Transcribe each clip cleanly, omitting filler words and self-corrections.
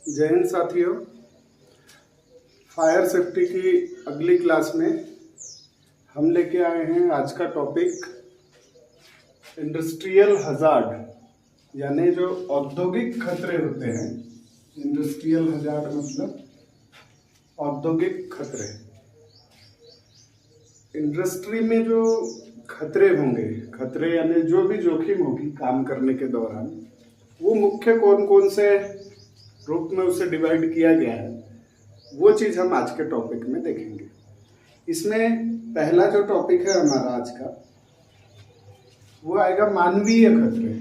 जय हिंद साथियों। Fire safety की अगली क्लास में हम लेके आए हैं आज का टॉपिक इंडस्ट्रियल हजार्ड, यानी जो औद्योगिक खतरे होते हैं। इंडस्ट्रियल हजार्ड मतलब औद्योगिक खतरे। इंडस्ट्री में जो खतरे होंगे, खतरे यानी जो भी जोखिम होगी काम करने के दौरान, वो मुख्य कौन कौन से रूप में उसे डिवाइड किया गया है, वो चीज़ हम आज के टॉपिक में देखेंगे। इसमें पहला जो टॉपिक है हमारा आज का, वो आएगा मानवीय खतरे।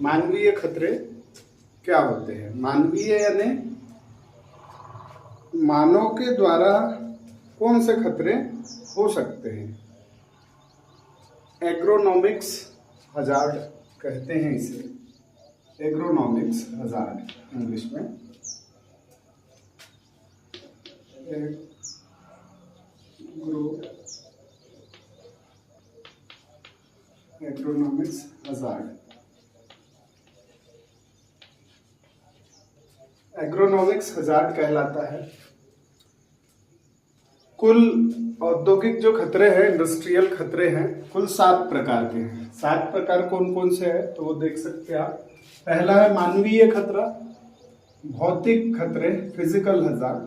मानवीय खतरे क्या होते हैं? मानवीय यानी मानव के द्वारा कौन से खतरे हो सकते हैं। एग्रोनॉमिक्स हजार्ड कहते हैं इसे, एग्रोनॉमिक्स हजार्ड इंग्लिश में। Agronomics hazard. एग्रोनॉमिक्स हजार्ड कहलाता है कुल औद्योगिक जो खतरे हैं, इंडस्ट्रियल खतरे हैं, कुल 7 प्रकार के हैं। 7 प्रकार कौन कौन से हैं तो वो देख सकते हैं आप। पहला है मानवीय खतरा, भौतिक खतरे फिजिकल हजार्ड,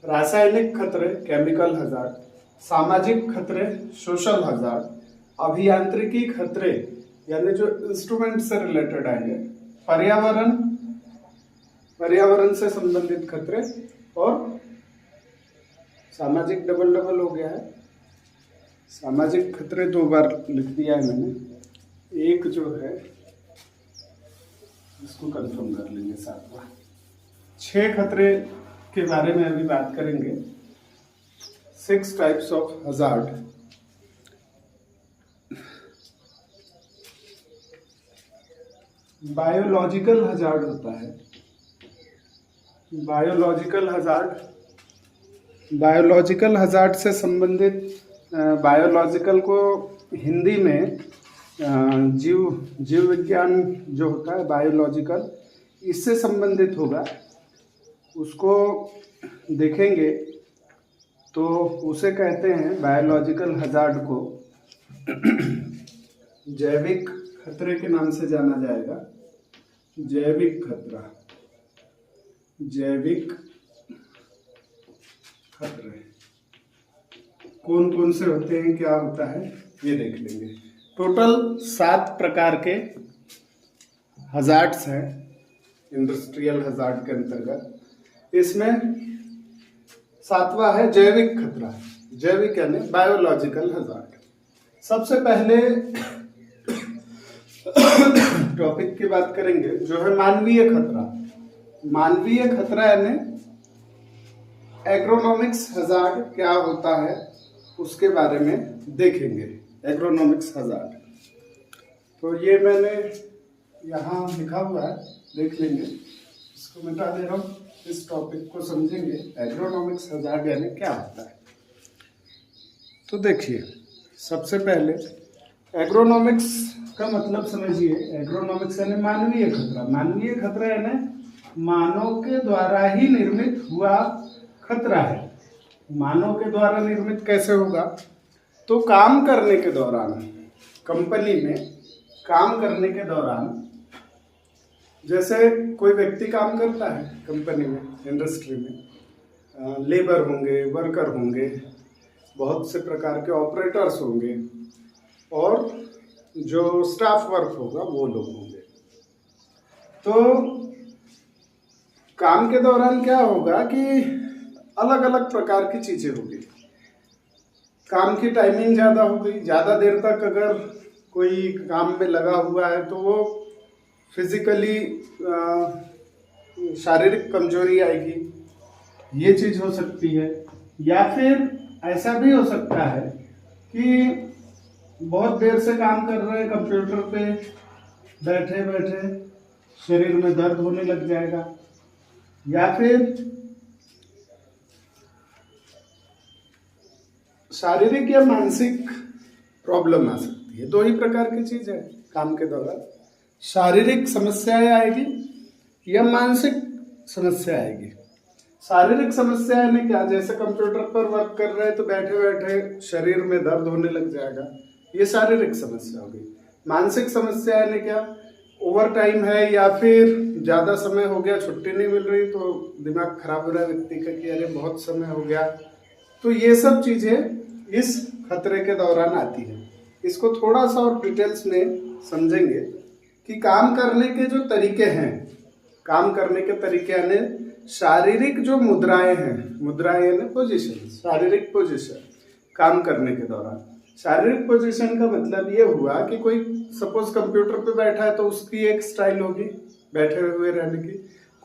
रासायनिक खतरे केमिकल हजार्ड, सामाजिक खतरे सोशल हजार्ड, अभियांत्रिकी खतरे यानी जो इंस्ट्रूमेंट से रिलेटेड आएंगे, पर्यावरण से संबंधित खतरे, और सामाजिक डबल डबल हो गया है। सामाजिक खतरे 2 बार लिख दिया है मैंने, एक जो है इसको कंफर्म कर लेंगे 7वां। 6 खतरे के बारे में अभी बात करेंगे। 6 types of hazard. Biological hazard होता है। बायोलॉजिकल हजार्ड से संबंधित, बायोलॉजिकल को हिंदी में जीव विज्ञान जो होता है बायोलॉजिकल, इससे संबंधित होगा, उसको देखेंगे तो उसे कहते हैं बायोलॉजिकल हजार्ड को जैविक खतरे के नाम से जाना जाएगा। जैविक खतरा, जैविक खतरे कौन कौन से होते हैं, क्या होता है, ये देख लेंगे। टोटल 7 प्रकार के हजार्ड्स हैं इंडस्ट्रियल हजार्ड के अंतर्गत। इसमें 7वां है जैविक खतरा। जैविक यानी बायोलॉजिकल हजार्ड। सबसे पहले टॉपिक की बात करेंगे जो है मानवीय खतरा। मानवीय खतरा यानी एग्रोनॉमिक्स हजार्ड क्या होता है उसके बारे में देखेंगे। एग्रोनॉमिक्स हजार्ड, तो ये मैंने यहाँ लिखा हुआ है, देख लेंगे। इसको मिटा दे रहा हूँ, इस टॉपिक को समझेंगे। एग्रोनॉमिक्स हजार्ड यानी क्या होता है, तो देखिए सबसे पहले एग्रोनॉमिक्स का मतलब समझिए। एग्रोनॉमिक्स यानी मानवीय खतरा। मानवीय खतरा यानी मानव के द्वारा ही निर्मित हुआ खतरा है। मानव के द्वारा निर्मित कैसे होगा? तो काम करने के दौरान, कंपनी में काम करने के दौरान, जैसे कोई व्यक्ति काम करता है कंपनी में, इंडस्ट्री में, लेबर होंगे, वर्कर होंगे, बहुत से प्रकार के ऑपरेटर्स होंगे, और जो स्टाफ वर्क होगा वो लोग होंगे। तो काम के दौरान क्या होगा कि अलग अलग प्रकार की चीजें होगी। काम की टाइमिंग ज़्यादा हो गई, ज़्यादा देर तक अगर कोई काम में लगा हुआ है तो वो फिजिकली शारीरिक कमजोरी आएगी, ये चीज़ हो सकती है। या फिर ऐसा भी हो सकता है कि बहुत देर से काम कर रहे हैं कंप्यूटर पे, बैठे बैठे शरीर में दर्द होने लग जाएगा। या फिर शारीरिक या मानसिक प्रॉब्लम आ सकती है। 2 ही प्रकार की चीज है काम के दौरान। शारीरिक समस्याएं आएगी या मानसिक समस्या आएगी। शारीरिक समस्या यानी क्या, जैसे कंप्यूटर पर वर्क कर रहे हैं तो बैठे बैठे शरीर में दर्द होने लग जाएगा, ये शारीरिक समस्या होगी। मानसिक समस्या यानी क्या, ओवर टाइम है या फिर ज़्यादा समय हो गया, छुट्टी नहीं मिल रही तो दिमाग खराब हो रहा है व्यक्ति का कि अरे बहुत समय हो गया। तो ये सब चीज़ें इस खतरे के दौरान आती है। इसको थोड़ा सा और डिटेल्स में समझेंगे कि काम करने के जो तरीके हैं, काम करने के तरीके यानी शारीरिक जो मुद्राएं हैं, मुद्राएं यानी पोजीशन, शारीरिक पोजीशन काम करने के दौरान। शारीरिक पोजीशन का मतलब ये हुआ कि कोई सपोज कंप्यूटर पे बैठा है तो उसकी एक स्टाइल होगी बैठे हुए रहने की,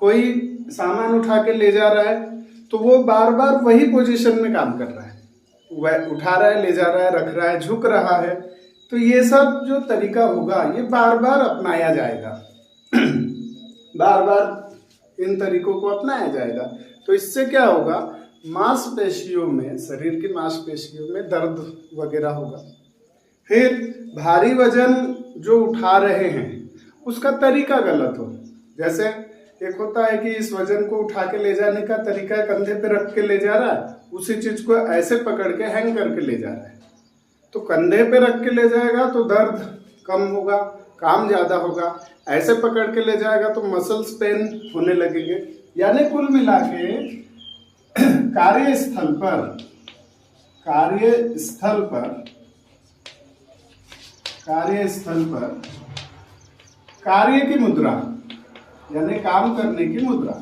कोई सामान उठा के ले जा रहा है तो वो बार बार वही पोजीशन में काम कर रहा है, वह उठा रहा है, ले जा रहा है, रख रहा है, झुक रहा है। तो ये सब जो तरीका होगा ये बार बार अपनाया जाएगा बार बार इन तरीकों को अपनाया जाएगा। तो इससे क्या होगा, मांसपेशियों में, शरीर की मांसपेशियों में दर्द वगैरह होगा। फिर भारी वजन जो उठा रहे हैं उसका तरीका गलत हो, जैसे एक होता है कि इस वजन को उठा के ले जाने का तरीका कंधे पे रख के ले जा रहा है, उसी चीज को ऐसे पकड़ के हैंग करके ले जा रहा है, तो कंधे पे रख के ले जाएगा तो दर्द कम होगा, काम ज्यादा होगा। ऐसे पकड़ के ले जाएगा तो मसल्स पेन होने लगेंगे। यानी कुल मिला के कार्यस्थल पर कार्य की मुद्रा यानी काम करने की मुद्रा,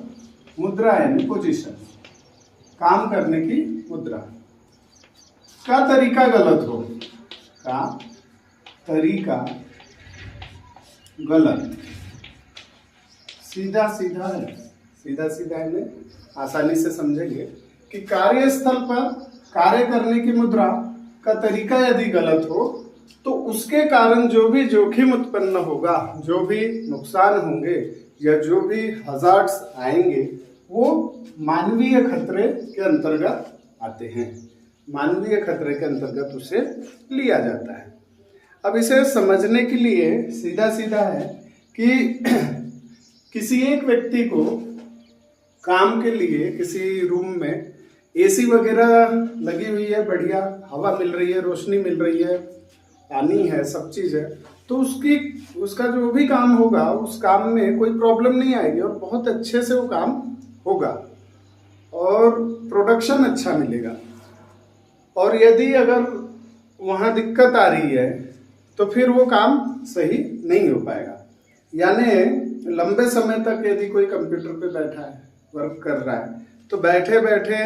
मुद्रा यानी पोजीशन, काम करने की मुद्रा का तरीका गलत हो, का तरीका गलत, सीधा सीधा है, सीधा सीधा है, आसानी से समझेंगे कि कार्यस्थल पर कार्य करने की मुद्रा का तरीका यदि गलत हो तो उसके कारण जो भी जोखिम उत्पन्न होगा, जो भी नुकसान होंगे या जो भी हजार्ड्स आएंगे वो मानवीय खतरे के अंतर्गत आते हैं, मानवीय खतरे के अंतर्गत उसे लिया जाता है। अब इसे समझने के लिए सीधा सीधा है कि किसी एक व्यक्ति को काम के लिए किसी रूम में एसी वगैरह लगी हुई है, बढ़िया हवा मिल रही है, रोशनी मिल रही है, पानी है, सब चीज़ है, तो उसका जो भी काम होगा उस काम में कोई प्रॉब्लम नहीं आएगी और बहुत अच्छे से वो काम होगा और प्रोडक्शन अच्छा मिलेगा। और यदि अगर वहाँ दिक्कत आ रही है तो फिर वो काम सही नहीं हो पाएगा। यानी लंबे समय तक यदि कोई कंप्यूटर पे बैठा है, वर्क कर रहा है, तो बैठे बैठे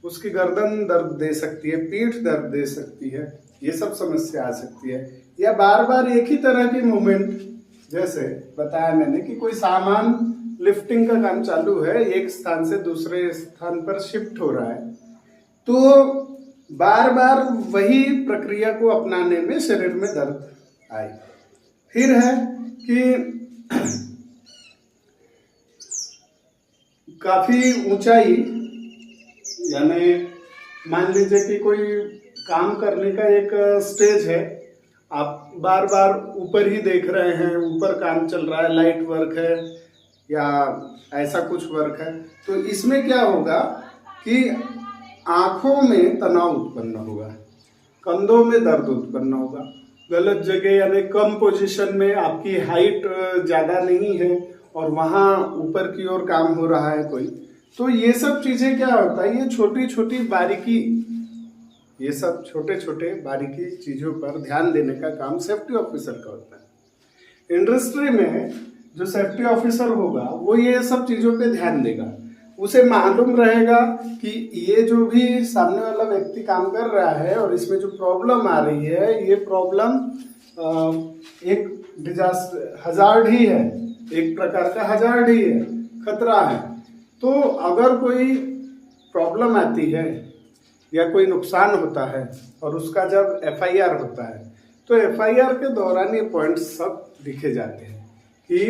उसकी गर्दन दर्द दे सकती है, पीठ दर्द दे सकती है, ये सब समस्या आ सकती है। या बार बार एक ही तरह की मूवमेंट, जैसे बताया मैंने कि कोई सामान लिफ्टिंग का काम चालू है, एक स्थान से दूसरे स्थान पर शिफ्ट हो रहा है, तो बार बार वही प्रक्रिया को अपनाने में शरीर में दर्द आए। फिर है कि काफी ऊंचाई, यानी मान लीजिए कि कोई काम करने का एक स्टेज है, आप बार बार ऊपर ही देख रहे हैं, ऊपर काम चल रहा है, लाइट वर्क है या ऐसा कुछ वर्क है, तो इसमें क्या होगा कि आंखों में तनाव उत्पन्न होगा, कंधों में दर्द उत्पन्न होगा, गलत जगह यानी कम पोजीशन में, आपकी हाइट ज़्यादा नहीं है और वहाँ ऊपर की ओर काम हो रहा है कोई, तो ये सब चीज़ें क्या होता है, ये छोटी छोटी बारीकी, ये सब छोटे छोटे बारीकी चीज़ों पर ध्यान देने का काम सेफ्टी ऑफिसर का होता है। इंडस्ट्री में जो सेफ्टी ऑफिसर होगा वो ये सब चीज़ों पे ध्यान देगा, उसे मालूम रहेगा कि ये जो भी सामने वाला व्यक्ति काम कर रहा है और इसमें जो प्रॉब्लम आ रही है, ये प्रॉब्लम एक डिजास्टर हजार्ड ही है, एक प्रकार का हजार्ड ही है, खतरा है। तो अगर कोई प्रॉब्लम आती है या कोई नुकसान होता है और उसका जब एफआईआर होता है तो एफआईआर के दौरान ये पॉइंट्स सब लिखे जाते हैं कि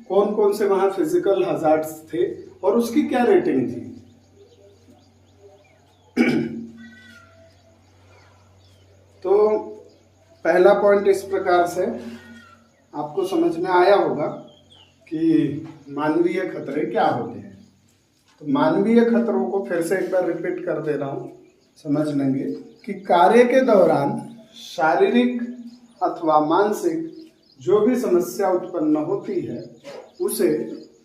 कौन कौन से वहाँ फिजिकल हजार्ड्स थे और उसकी क्या रेटिंग थी। तो पहला पॉइंट इस प्रकार से आपको समझ में आया होगा कि मानवीय खतरे क्या होते हैं। तो मानवीय खतरों को फिर से एक बार रिपीट कर दे रहा हूँ, समझ लेंगे कि कार्य के दौरान शारीरिक अथवा मानसिक जो भी समस्या उत्पन्न होती है उसे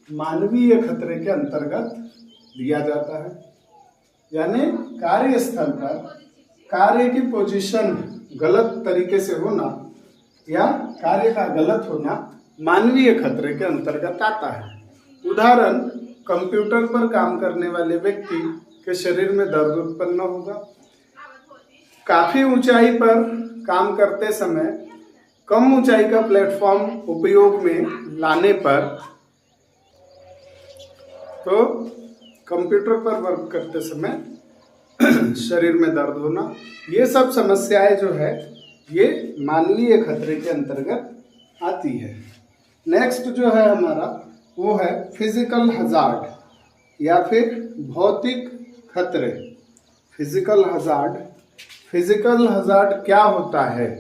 मानवीय खतरे के अंतर्गत लिया जाता है। यानी कार्यस्थल पर कार्य की पोजीशन गलत तरीके से होना या कार्य का गलत होना मानवीय खतरे के अंतर्गत आता है। उदाहरण, कंप्यूटर पर काम करने वाले व्यक्ति के शरीर में दर्द उत्पन्न होगा। काफी ऊंचाई पर काम करते समय कम ऊंचाई का प्लेटफॉर्म उपयोग में लाने पर, तो कंप्यूटर पर वर्क करते समय शरीर में दर्द होना, ये सब समस्याएं जो है ये मानवीय खतरे के अंतर्गत आती है। नेक्स्ट जो है हमारा वो है फिजिकल हजार्ड या फिर भौतिक खतरे। फिजिकल हजार्ड क्या होता है?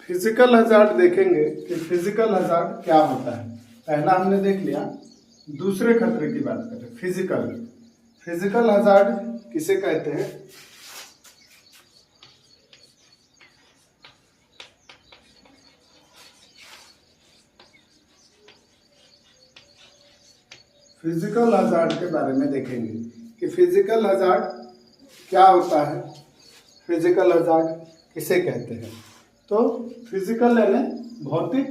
फिजिकल हजार्ड देखेंगे कि फिजिकल हजार्ड क्या होता है। पहला हमने देख लिया, दूसरे खतरे की बात करें। फिजिकल हजार्ड किसे कहते हैं? फिजिकल हजार्ड के बारे में देखेंगे कि फिजिकल हजार्ड क्या होता है, फिजिकल हजार्ड किसे कहते हैं। तो फिजिकल यानी भौतिक,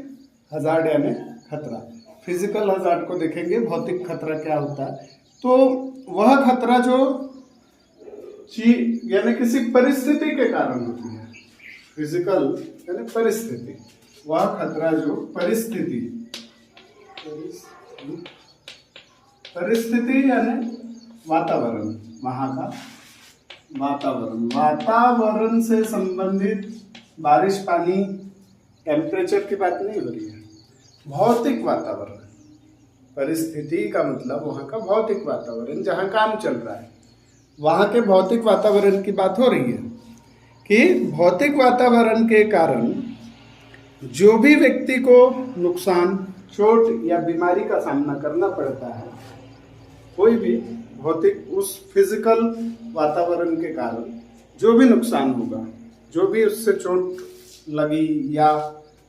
हजार्ड यानी खतरा। फिजिकल हजार्ड को देखेंगे, भौतिक खतरा क्या होता है। तो वह खतरा जो यानी किसी परिस्थिति के कारण होती है। फिजिकल यानी परिस्थिति, वह खतरा जो परिस्थिति यानी वातावरण, वहाँ का वातावरण से संबंधित बारिश, पानी, टेम्परेचर की बात नहीं हो रही है। भौतिक वातावरण, परिस्थिति का मतलब वहाँ का भौतिक वातावरण, जहाँ काम चल रहा है वहाँ के भौतिक वातावरण की बात हो रही है कि भौतिक वातावरण के कारण जो भी व्यक्ति को नुकसान, चोट या बीमारी का सामना करना पड़ता है, कोई भी भौतिक उस फिजिकल वातावरण के कारण जो भी नुकसान होगा, जो भी उससे चोट लगी या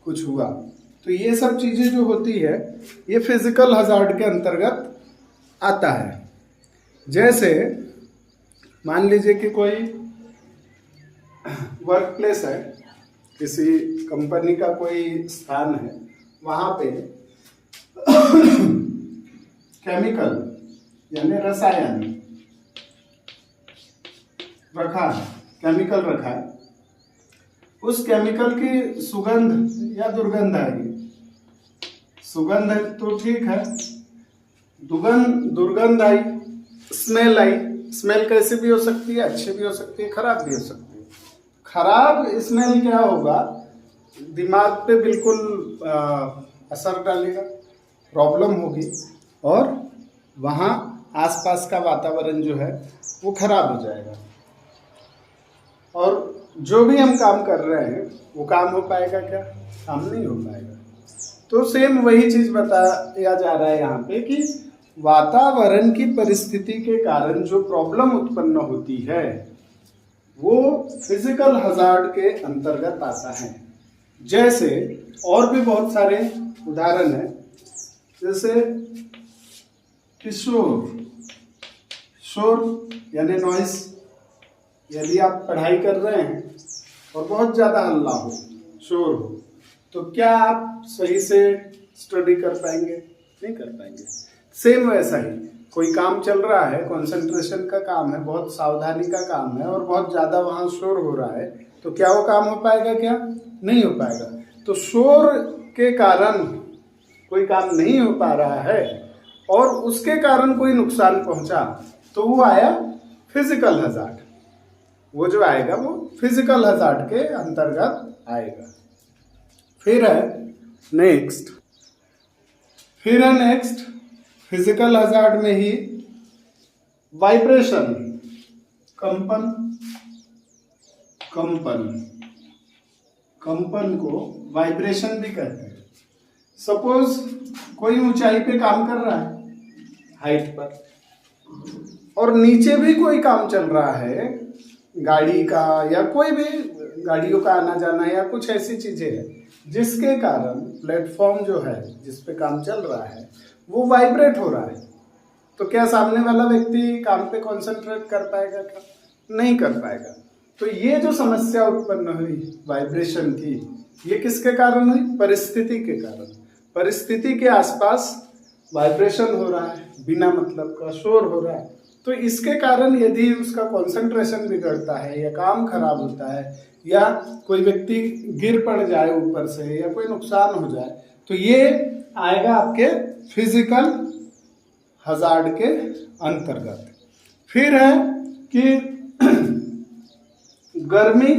कुछ हुआ, तो ये सब चीज़ें जो होती है ये फिजिकल हजार्ड के अंतर्गत आता है। जैसे मान लीजिए कि कोई वर्क प्लेस है, किसी कंपनी का कोई स्थान है, वहाँ पे केमिकल यानी रसायन रखा है, केमिकल रखा है। उस केमिकल की सुगंध या दुर्गंध आएगी। सुगंध है तो ठीक है, दुर्गंध आई, स्मेल आई। स्मेल कैसे भी हो सकती है, अच्छी भी हो सकती है, खराब भी हो सकती है। खराब स्मेल क्या होगा, दिमाग पे बिल्कुल असर डालेगा, प्रॉब्लम होगी और वहाँ आसपास का वातावरण जो है वो खराब हो जाएगा और जो भी हम काम कर रहे हैं वो काम हो पाएगा क्या? काम नहीं हो पाएगा। तो सेम वही चीज बताया जा रहा है यहाँ पे कि वातावरण की परिस्थिति के कारण जो प्रॉब्लम उत्पन्न होती है वो फिजिकल हजार्ड के अंतर्गत आता है। जैसे और भी बहुत सारे उदाहरण हैं, जैसे कि शोर यानी नॉइस। यदि आप पढ़ाई कर रहे हैं और बहुत ज़्यादा हल्ला हो, शोर हो, तो क्या आप सही से स्टडी कर पाएंगे? नहीं कर पाएंगे। सेम वैसा ही कोई काम चल रहा है, कंसंट्रेशन का काम है, बहुत सावधानी का काम है और बहुत ज़्यादा वहाँ शोर हो रहा है, तो क्या वो काम हो पाएगा? क्या नहीं हो पाएगा। तो शोर के कारण कोई काम नहीं हो पा रहा है और उसके कारण कोई नुकसान पहुंचा, तो वो आया फिजिकल हजार्ड। वो जो आएगा वो फिजिकल हजार्ड के अंतर्गत आएगा। फिर है नेक्स्ट फिजिकल हजार्ड में ही वाइब्रेशन, कंपन कंपन को वाइब्रेशन भी कहते हैं। सपोज कोई ऊंचाई पे काम कर रहा है, हाइट पर, और नीचे भी कोई काम चल रहा है गाड़ी का, या कोई भी गाड़ियों का आना जाना, या कुछ ऐसी चीजें हैं जिसके कारण प्लेटफॉर्म जो है जिस पे काम चल रहा है वो वाइब्रेट हो रहा है, तो क्या सामने वाला व्यक्ति काम पे कंसंट्रेट कर पाएगा? क्या नहीं कर पाएगा। तो ये जो समस्या उत्पन्न हुई वाइब्रेशन की, ये किसके कारण हुई? परिस्थिति के कारण। परिस्थिति के आसपास वाइब्रेशन हो रहा है, बिना मतलब का शोर हो रहा है, तो इसके कारण यदि उसका कंसंट्रेशन बिगड़ता है, या काम खराब होता है, या कोई व्यक्ति गिर पड़ जाए ऊपर से, या कोई नुकसान हो जाए, तो ये आएगा आपके फिजिकल हजार्ड के अंतर्गत। फिर है कि गर्मी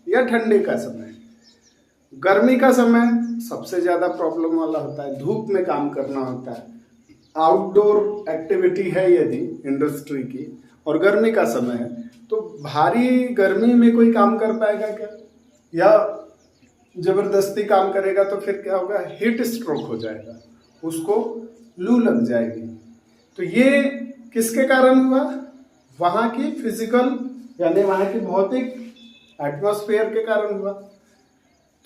या ठंडी का समय। गर्मी का समय सबसे ज्यादा प्रॉब्लम वाला होता है, धूप में काम करना होता है, आउटडोर एक्टिविटी है यदि इंडस्ट्री की, और गर्मी का समय है, तो भारी गर्मी में कोई काम कर पाएगा क्या? या जबरदस्ती काम करेगा तो फिर क्या होगा? हीट स्ट्रोक हो जाएगा, उसको लू लग जाएगी। तो ये किसके कारण हुआ? वहां की फिजिकल यानी वहां की भौतिक एटमॉस्फेयर के कारण हुआ।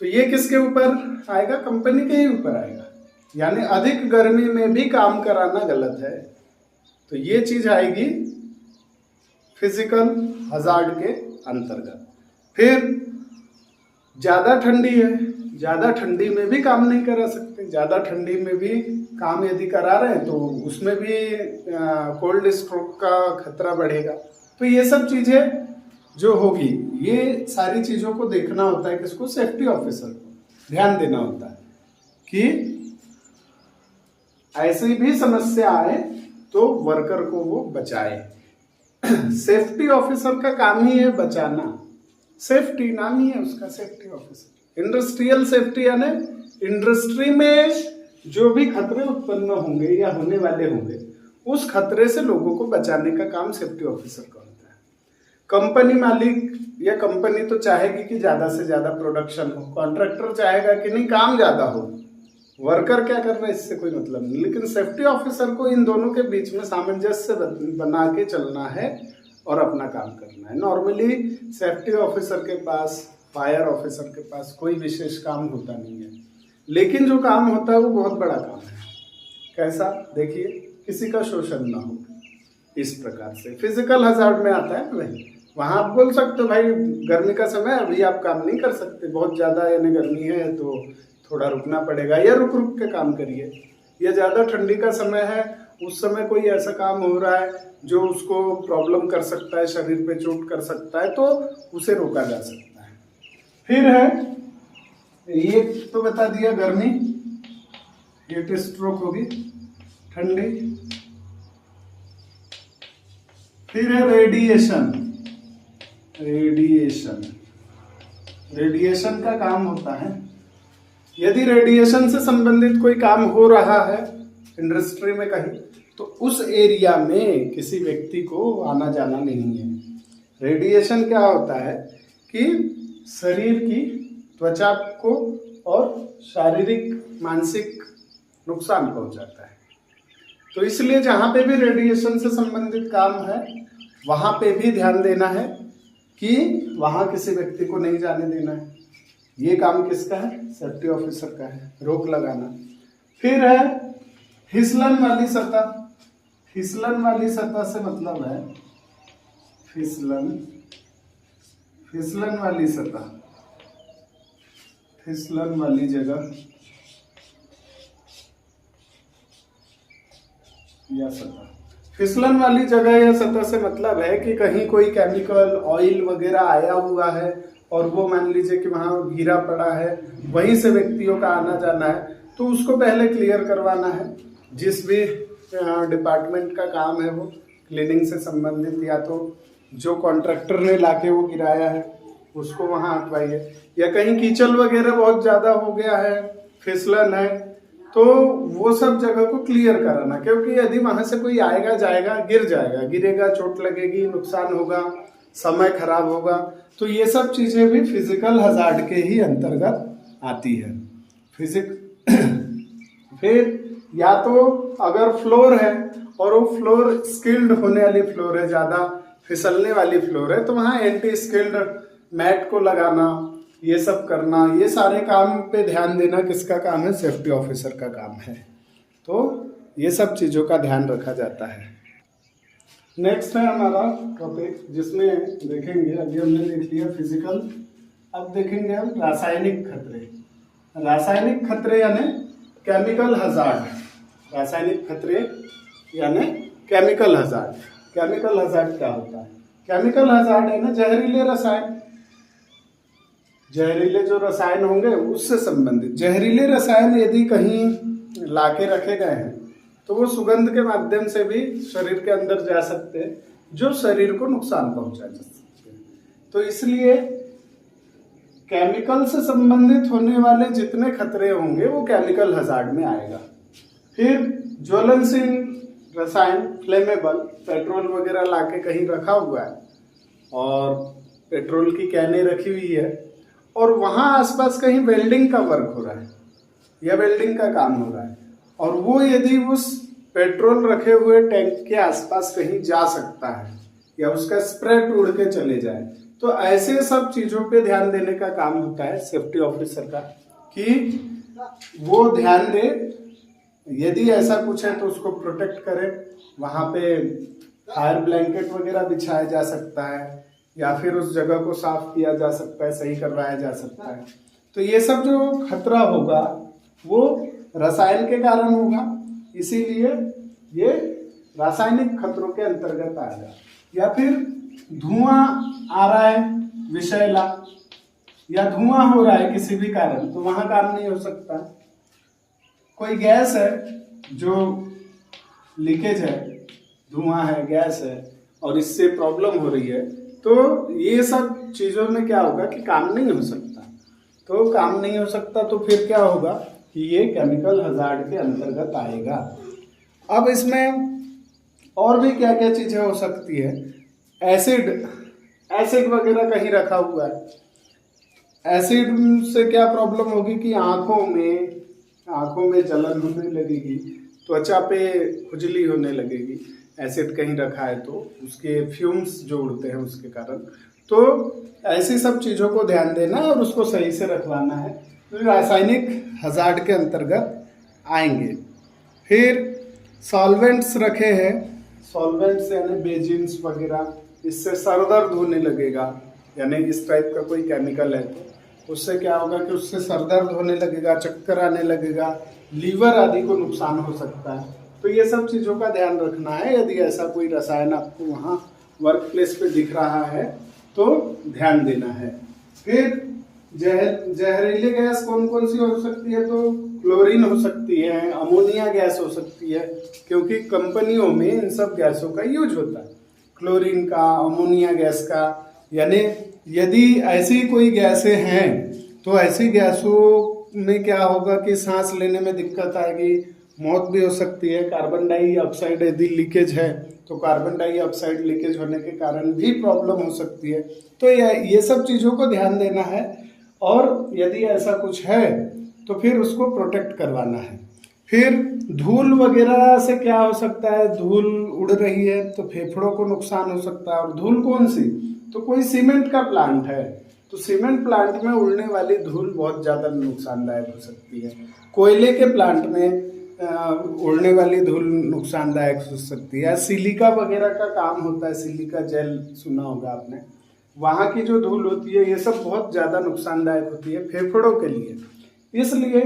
तो ये किसके ऊपर आएगा? कंपनी के ही ऊपर आएगा। यानी अधिक गर्मी में भी काम कराना गलत है, तो ये चीज आएगी फिजिकल हजार्ड के अंतर्गत। फिर ज्यादा ठंडी है, ज्यादा ठंडी में भी काम नहीं करा सकते, ज्यादा ठंडी में भी काम यदि करा रहे हैं तो उसमें भी कोल्ड स्ट्रोक का खतरा बढ़ेगा। तो ये सब चीजें जो होगी, ये सारी चीजों को देखना होता है किसको? सेफ्टी ऑफिसर को ध्यान देना होता है कि ऐसी भी समस्या आए तो वर्कर को वो बचाए। सेफ्टी ऑफिसर का काम ही है बचाना, सेफ्टी नाम ही है उसका, सेफ्टी ऑफिसर। इंडस्ट्रियल सेफ्टी यानी इंडस्ट्री में जो भी खतरे उत्पन्न होंगे या होने वाले होंगे, उस खतरे से लोगों को बचाने का काम सेफ्टी ऑफिसर का होता है। कंपनी मालिक या कंपनी तो चाहेगी कि ज्यादा से ज्यादा प्रोडक्शन हो, कॉन्ट्रैक्टर चाहेगा कि नहीं काम ज्यादा हो, वर्कर क्या कर रहा है इससे कोई मतलब नहीं। लेकिन सेफ्टी ऑफिसर को इन दोनों के बीच में सामंजस्य बना के चलना है और अपना काम करना है। नॉर्मली सेफ्टी ऑफिसर के पास, फायर ऑफिसर के पास कोई विशेष काम होता नहीं है, लेकिन जो काम होता है वो बहुत बड़ा काम है। कैसा? देखिए, किसी का शोषण ना हो, इस प्रकार से फिजिकल हजार्ड में आता है भाई। वहां आप बोल सकते हो भाई गर्मी का समय अभी आप काम नहीं कर सकते, बहुत ज्यादा यानी गर्मी है तो थोड़ा रुकना पड़ेगा, या रुक रुक के काम करिए। या ज्यादा ठंडी का समय है, उस समय कोई ऐसा काम हो रहा है जो उसको प्रॉब्लम कर सकता है, शरीर पे चोट कर सकता है, तो उसे रोका जा सकता है। फिर है ये तो बता दिया गर्मी, हीट स्ट्रोक होगी, ठंडी। फिर है रेडिएशन। रेडिएशन, रेडिएशन का काम होता है, यदि रेडिएशन से संबंधित कोई काम हो रहा है इंडस्ट्री में कहीं, तो उस एरिया में किसी व्यक्ति को आना जाना नहीं है। रेडिएशन क्या होता है कि शरीर की त्वचा को और शारीरिक मानसिक नुकसान पहुंचाता है। तो इसलिए जहां पे भी रेडिएशन से संबंधित काम है वहां पे भी ध्यान देना है कि वहां किसी व्यक्ति को नहीं जाने देना है। ये काम किसका है? सेफ्टी ऑफिसर का है, रोक लगाना। फिर है फिसलन वाली सतह। फिसलन वाली सतह से मतलब है फिसलन, फिसलन वाली सतह, फिसलन वाली जगह या सतह। फिसलन वाली जगह या सतह से मतलब है कि कहीं कोई केमिकल, ऑयल वगैरह आया हुआ है और वो मान लीजिए कि वहां गिरा पड़ा है, वहीं से व्यक्तियों का आना जाना है, तो उसको पहले क्लियर करवाना है। जिस भी डिपार्टमेंट का काम है वो क्लीनिंग से संबंधित, या तो जो कॉन्ट्रैक्टर ने लाके वो गिराया है उसको वहां हटवाइए, या कहीं कीचड़ वगैरह बहुत ज्यादा हो गया है, फिसलन है, तो वो सब जगह को क्लियर कराना। क्योंकि यदि वहां से कोई आएगा जाएगा, गिर जाएगा, गिरेगा, चोट लगेगी, नुकसान होगा, समय खराब होगा, तो ये सब चीज़ें भी फिजिकल हजार्ड के ही अंतर्गत आती है। फिर या तो अगर फ्लोर है और वो फ्लोर स्किल्ड होने वाली फ्लोर है, ज़्यादा फिसलने वाली फ्लोर है, तो वहाँ एंटी स्किल्ड मैट को लगाना, ये सब करना, ये सारे काम पे ध्यान देना किसका काम है? सेफ्टी ऑफिसर का काम है। तो ये सब चीज़ों का ध्यान रखा जाता है। नेक्स्ट है हमारा टॉपिक जिसमें देखेंगे, अभी हमने देख लिया फिजिकल, अब देखेंगे हम रासायनिक खतरे। रासायनिक खतरे यानी केमिकल हजार्ड। रासायनिक खतरे यानी केमिकल हजार्ड। केमिकल हजार्ड क्या होता है? केमिकल हजार्ड है ना जहरीले रसायन। जहरीले जो रसायन होंगे उससे संबंधित। जहरीले रसायन यदि कहीं लाके रखे गए हैं तो वो सुगंध के माध्यम से भी शरीर के अंदर जा सकते हैं, जो शरीर को नुकसान पहुंचा जा सकते हैं। तो इसलिए केमिकल से संबंधित होने वाले जितने खतरे होंगे वो केमिकल हजार्ड में आएगा। फिर ज्वलनशील रसायन, फ्लेमेबल, पेट्रोल वगैरह लाके कहीं रखा हुआ है और पेट्रोल की कैनें रखी हुई है और वहाँ आसपास कहीं वेल्डिंग का वर्क हो रहा है या वेल्डिंग का काम हो रहा है, और वो यदि उस पेट्रोल रखे हुए टैंक के आसपास कहीं जा सकता है या उसका स्प्रेड उड़ के चले जाए, तो ऐसे सब चीज़ों पे ध्यान देने का काम होता है सेफ्टी ऑफिसर का, कि वो ध्यान दे, यदि ऐसा कुछ है तो उसको प्रोटेक्ट करे। वहाँ पे फायर ब्लैंकेट वगैरह बिछाया जा सकता है या फिर उस जगह को साफ किया जा सकता है, सही करवाया जा सकता है। तो ये सब जो खतरा होगा वो रसायन के कारण होगा, इसीलिए ये रासायनिक खतरों के अंतर्गत आएगा। या फिर धुआं आ रहा है विषैला या धुआं हो रहा है किसी भी कारण, तो वहां काम नहीं हो सकता। कोई गैस है जो लीकेज है, धुआं है, गैस है और इससे प्रॉब्लम हो रही है, तो ये सब चीज़ों में क्या होगा कि काम नहीं हो सकता। तो काम नहीं हो सकता तो फिर क्या होगा कि ये केमिकल हजार्ड के अंतर्गत आएगा। अब इसमें और भी क्या क्या चीज़ें हो सकती है? एसिड वगैरह कहीं रखा हुआ है, एसिड से क्या प्रॉब्लम होगी कि आँखों में जलन होने लगेगी, त्वचा पे खुजली होने लगेगी। एसिड कहीं रखा है तो उसके फ्यूम्स जो उड़ते हैं उसके कारण, तो ऐसी सब चीज़ों को ध्यान देना और उसको सही से रखवाना है, तो रासायनिक हजार्ड के अंतर्गत आएंगे। फिर सॉल्वेंट्स रखे हैं, सॉल्वेंट्स यानी बेजिन्स वगैरह, इससे सर दर्द होने लगेगा, यानी इस टाइप का कोई केमिकल है तो उससे क्या होगा कि उससे सर दर्द होने लगेगा, चक्कर आने लगेगा, लीवर आदि को नुकसान हो सकता है। तो ये सब चीज़ों का ध्यान रखना है। यदि ऐसा कोई रसायन आपको वहाँ वर्क प्लेस पे दिख रहा है तो ध्यान देना है। फिर जहरीले गैस कौन कौन सी हो सकती है? तो क्लोरीन हो सकती है, अमोनिया गैस हो सकती है, क्योंकि कंपनियों में इन सब गैसों का यूज होता है, क्लोरीन का, अमोनिया गैस का। यानी यदि ऐसी कोई गैसें हैं तो ऐसी गैसों में क्या होगा कि सांस लेने में दिक्कत आएगी, मौत भी हो सकती है। कार्बन डाइऑक्साइड यदि लीकेज है तो कार्बन डाइऑक्साइड लीकेज होने के कारण भी प्रॉब्लम हो सकती है। तो ये सब चीज़ों को ध्यान देना है, और यदि ऐसा कुछ है तो फिर उसको प्रोटेक्ट करवाना है। फिर धूल वगैरह से क्या हो सकता है? धूल उड़ रही है तो फेफड़ों को नुकसान हो सकता है। और धूल कौन सी? तो कोई सीमेंट का प्लांट है तो सीमेंट प्लांट में उड़ने वाली धूल बहुत ज़्यादा नुकसानदायक हो सकती है। कोयले के प्लांट में उड़ने वाली धूल नुकसानदायक हो सकती है। सिलिका वगैरह का काम होता है, सिलिका जेल सुना होगा आपने, वहाँ की जो धूल होती है ये सब बहुत ज़्यादा नुकसानदायक होती है फेफड़ों के लिए। इसलिए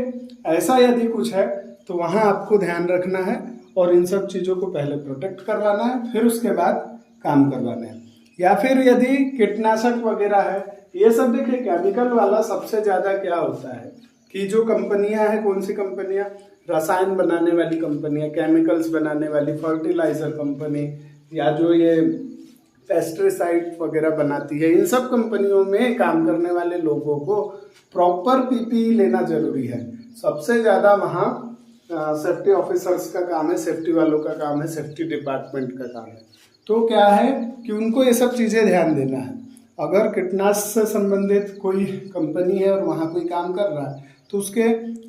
ऐसा यदि कुछ है तो वहाँ आपको ध्यान रखना है और इन सब चीज़ों को पहले प्रोटेक्ट करवाना है, फिर उसके बाद काम करवाना है। या फिर यदि कीटनाशक वगैरह है, ये सब देखिए केमिकल वाला सबसे ज़्यादा क्या होता है कि जो कंपनियां हैं, कौन सी कंपनियां? रसायन बनाने वाली कंपनियां, केमिकल्स बनाने वाली, फर्टिलाइजर कंपनी, या जो ये पेस्टिसाइड वगैरह बनाती है, इन सब कंपनियों में काम करने वाले लोगों को प्रॉपर पीपीई लेना जरूरी है। सबसे ज़्यादा वहाँ सेफ्टी ऑफिसर्स का काम है, सेफ्टी वालों का काम है, सेफ्टी डिपार्टमेंट का काम है। तो क्या है कि उनको ये सब चीज़ें ध्यान देना है। अगर कीटनाशक से संबंधित कोई कंपनी है और वहाँ कोई काम कर रहा है तो उसके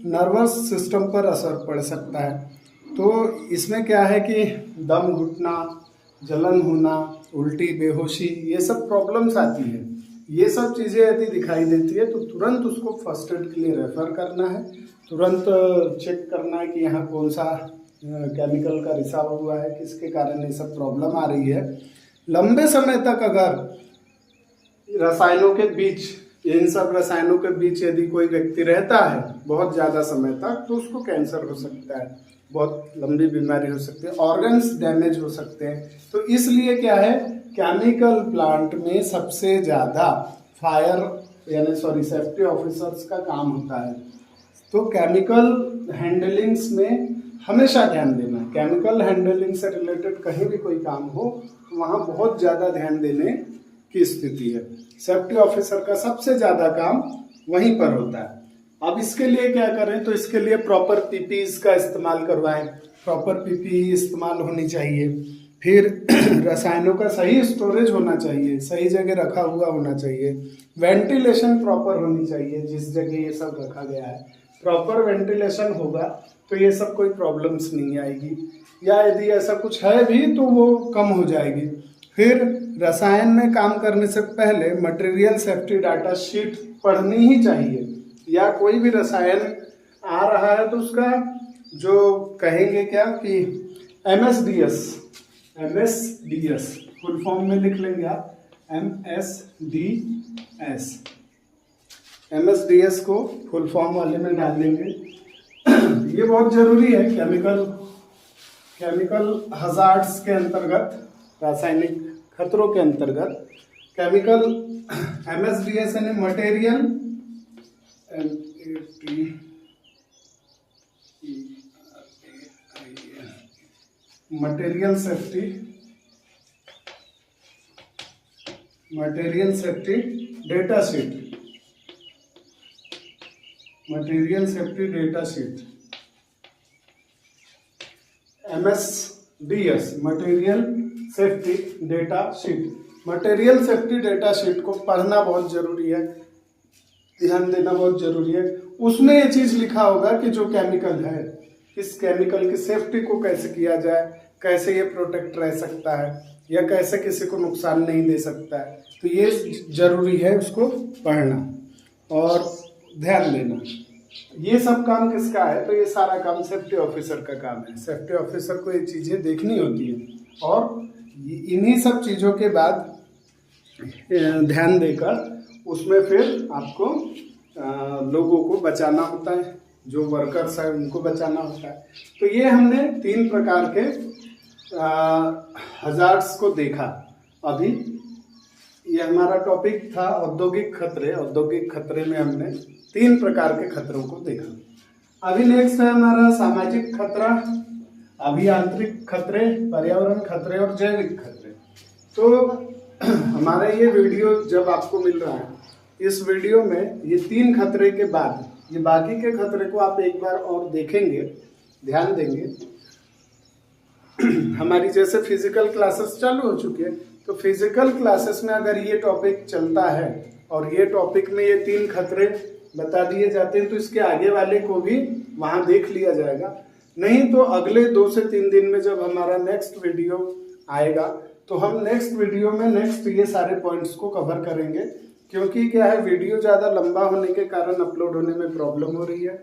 नर्वस सिस्टम पर असर पड़ सकता है। तो इसमें क्या है कि दम घुटना, जलन होना, उल्टी, बेहोशी, ये सब प्रॉब्लम्स आती है। ये सब चीज़ें यदि दिखाई देती है तो तुरंत उसको फर्स्ट एड के लिए रेफ़र करना है, तुरंत चेक करना है कि यहाँ कौन सा केमिकल का रिसाव हुआ है, किसके कारण ये सब प्रॉब्लम आ रही है। लंबे समय तक अगर रसायनों के बीच, इन सब रसायनों के बीच यदि कोई व्यक्ति रहता है बहुत ज़्यादा समय तक तो उसको कैंसर हो सकता है, बहुत लंबी बीमारी हो सकती है, ऑर्गन्स डैमेज हो सकते हैं। तो इसलिए क्या है, केमिकल प्लांट में सबसे ज़्यादा सेफ्टी ऑफिसर्स का काम होता है। तो केमिकल हैंडलिंग्स में हमेशा ध्यान देना। केमिकल हैंडलिंग से रिलेटेड कहीं भी कोई काम हो तो वहाँ बहुत ज़्यादा ध्यान देने की स्थिति है। सेफ्टी ऑफिसर का सबसे ज़्यादा काम वहीं पर होता है। अब इसके लिए क्या करें, तो इसके लिए प्रॉपर पीपीईज का इस्तेमाल करवाएं। प्रॉपर पीपीई इस्तेमाल होनी चाहिए। फिर रसायनों का सही स्टोरेज होना चाहिए, सही जगह रखा हुआ होना चाहिए। वेंटिलेशन प्रॉपर होनी चाहिए, जिस जगह ये सब रखा गया है प्रॉपर वेंटिलेशन होगा तो ये सब कोई प्रॉब्लम्स नहीं आएगी, या यदि ऐसा कुछ है भी तो वो कम हो जाएगी। फिर रसायन में काम करने से पहले मटेरियल सेफ्टी डाटा शीट पढ़नी ही चाहिए, या कोई भी रसायन आ रहा है तो उसका जो कहेंगे क्या कि MSDS फुल फॉर्म में लिख लेंगे आप, MSDS को फुल फॉर्म वाले में डाल देंगे। ये बहुत ज़रूरी है केमिकल हजार्ड्स के अंतर्गत, रासायनिक खतरों के अंतर्गत केमिकल MSDS यानी material safety data sheet, material safety data sheet MSDS, material safety data sheet. Material safety data sheet को पढ़ना बहुत जरूरी है, ध्यान देना बहुत जरूरी है। उसमें ये चीज लिखा होगा कि जो केमिकल है, इस केमिकल की सेफ्टी को कैसे किया जाए, कैसे ये प्रोटेक्ट रह सकता है, या कैसे किसी को नुकसान नहीं दे सकता है। तो ये जरूरी है उसको पढ़ना और ध्यान देना। ये सब काम किसका है, तो ये सारा काम सेफ्टी ऑफिसर का काम है। सेफ्टी ऑफिसर को ये चीज़ें देखनी होती है और इन्हीं सब चीज़ों के बाद ध्यान देकर उसमें फिर आपको लोगों को बचाना होता है, जो वर्कर्स है उनको बचाना होता है। तो ये हमने 3 प्रकार के हजार्ड्स को देखा। अभी ये हमारा टॉपिक था औद्योगिक खतरे। औद्योगिक खतरे में हमने 3 प्रकार के खतरों को देखा। अभी नेक्स्ट है हमारा सामाजिक खतरा, अभियांत्रिक खतरे, पर्यावरण खतरे और जैविक खतरे। तो हमारा ये वीडियो जब आपको मिल रहा है, इस वीडियो में ये 3 खतरे के बाद ये बाकी के खतरे को आप एक बार और देखेंगे, ध्यान देंगे। हमारी जैसे फिजिकल क्लासेस चालू हो चुकी है, तो फिजिकल क्लासेस में अगर ये टॉपिक चलता है और ये टॉपिक में ये 3 खतरे बता दिए जाते हैं तो इसके आगे वाले को भी वहाँ देख लिया जाएगा। नहीं तो अगले 2 से 3 दिन में जब हमारा नेक्स्ट वीडियो आएगा तो हम नेक्स्ट वीडियो में ये सारे पॉइंट्स को कवर करेंगे। क्योंकि क्या है, वीडियो ज़्यादा लंबा होने के कारण अपलोड होने में प्रॉब्लम हो रही है,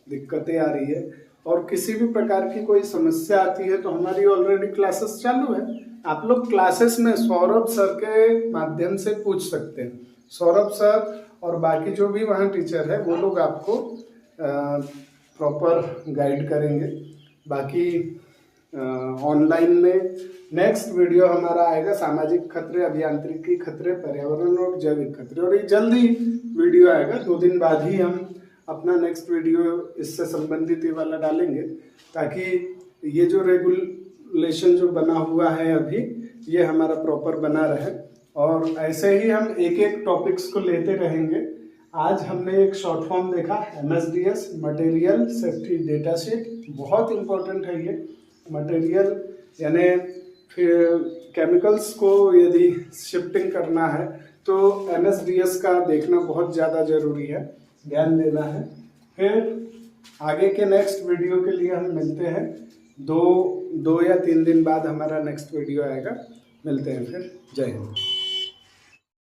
दिक्कतें आ रही है। और किसी भी प्रकार की कोई समस्या आती है तो हमारी ऑलरेडी क्लासेस चालू है। आप लोग क्लासेस में सौरभ सर के माध्यम से पूछ सकते हैं। सौरभ सर और बाकी जो भी वहाँ टीचर है वो लोग आपको प्रॉपर गाइड करेंगे। बाकी ऑनलाइन में नेक्स्ट वीडियो हमारा आएगा सामाजिक खतरे, अभियांत्रिकी खतरे, पर्यावरण और जैविक खतरे, और ये जल्दी वीडियो आएगा। 2 दिन बाद ही हम अपना नेक्स्ट वीडियो इससे संबंधित ये वाला डालेंगे, ताकि ये जो रेगुलेशन जो बना हुआ है अभी ये हमारा प्रॉपर बना रहे। और ऐसे ही हम एक टॉपिक्स को लेते रहेंगे। आज हमने एक शॉर्ट फॉर्म देखा, MSDS, material safety data sheet. बहुत इंपॉर्टेंट है ये। मटेरियल यानी फिर केमिकल्स को यदि शिफ्टिंग करना है तो NSDS का देखना बहुत ज़्यादा ज़रूरी है, ध्यान देना है। फिर आगे के नेक्स्ट वीडियो के लिए हम मिलते हैं, दो या तीन दिन बाद हमारा नेक्स्ट वीडियो आएगा। मिलते हैं फिर, जय हिंद।